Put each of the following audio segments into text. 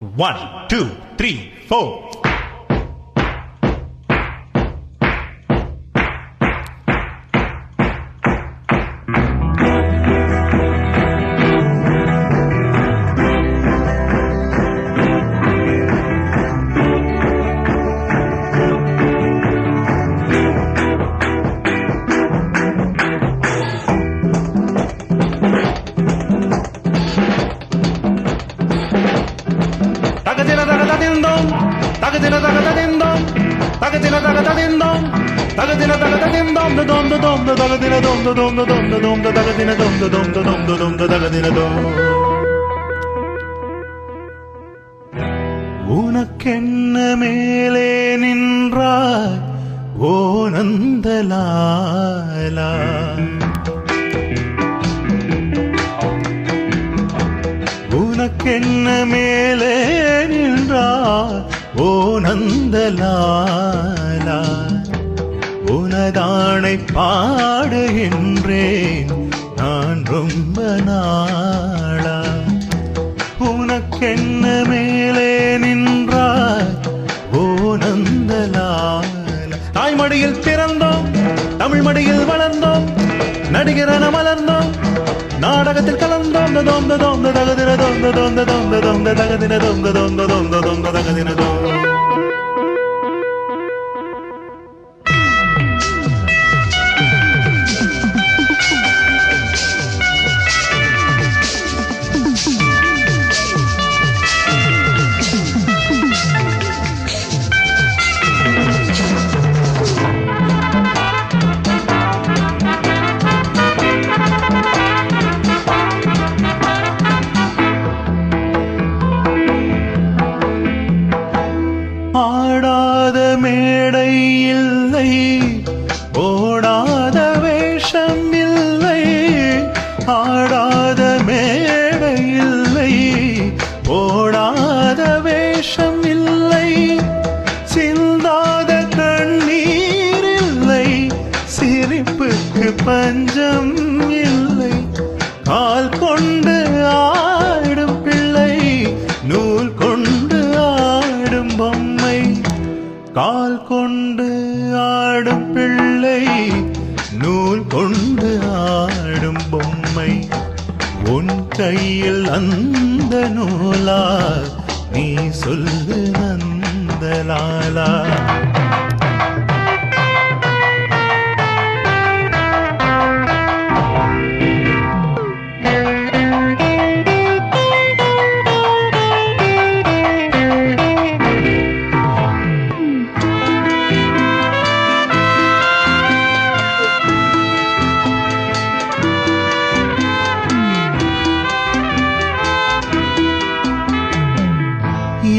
1, 2, 3, 4. உனக்கென்ன மேலே நின்றாய் ஓ நந்தலாலா, உனக்கென்ன மேலே நின்றாய் ஓ நந்தலாலா, உனதானை பாடுகின்றேன் நான் ரொம்ப நாளா. உனக்கென்ன மேலே நின்றாய் ஓ நந்தலாலா. தாய்மடியில் பிறந்தோம், தமிழ் மடியில் வளர்ந்தோம், நடிகரென மலர்ந்தோம், நாடகத்தில் கலந்தோம். தோந்த தோந்த தகதின தோந்த தோந்த தோந்த தோந்த தகதின தோந்த தோந்த தோந்த தோந்த தகதின தோந்த. ஆடாத மேடை இல்லை, ஓடாத வேஷம் இல்லை, ஆடாத மேடை இல்லை, ஓடாத வேஷம் இல்லை, சிந்தாத கண்ணீர் இல்லை, சிரிப்புக்கு பஞ்சம் இல்லை, கால் கொண்டு ஆடும் பிள்ளை, நூல் கொண்டு ஆடும் பொம்மை, கால் கொண்டு ஆடும் பிள்ளை, நூல் கொண்டு ஆடும் பொம்மை. உன் கையில் அந்த நூலா, நீ சொல்லு நந்தலாலா.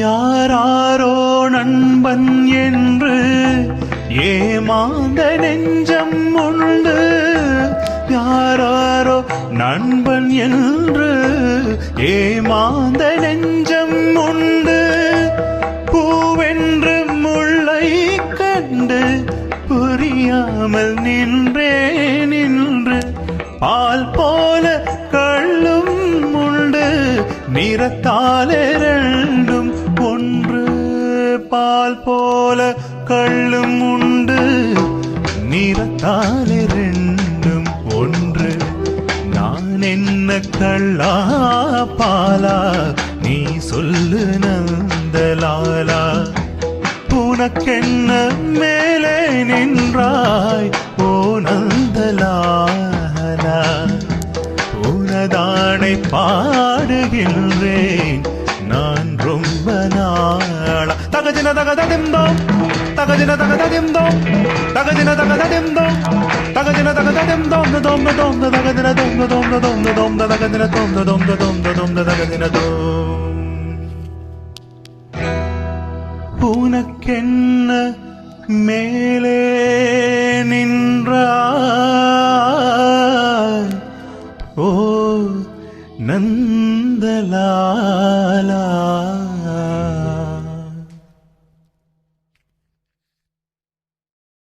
யாராரோ நண்பன் என்று ஏமாந்த நெஞ்சம் உண்டு, யாராரோ நண்பன் என்று ஏமாந்த நெஞ்சம் உண்டு, பூவென்று முல்லை கண்டு புரியாமல் நின்றே நின்று, பால் போல கள்ளும் உண்டு, நிறத்தாலே ரெண்டும் ஒன்று, பால் போல கள்ளும் உண்டு, நிறத்தாலே ரெண்டும் ஒன்று. நான் என்ன கள்ளா பாலா, நீ சொல்லு நந்தலாலா. உனக்கென்ன மேலே நின்றாய் ஓ நந்தலாலா, உனதானை பாடுகின்றேன் நான் ரொம்ப நாளா. தகதின தகததிந்தோம், தகதின தகததிந்தோம், தகதின தகததிந்தோம், தகதின தகததிந்தோம், தோந்த தோந்த தகதின தோந்த தோந்த தோந்த தோந்த தகதின தோந்த தோந்த தோந்த தோந்த தகதின தோம். உனக்கென்ன மேலே நின்றாய்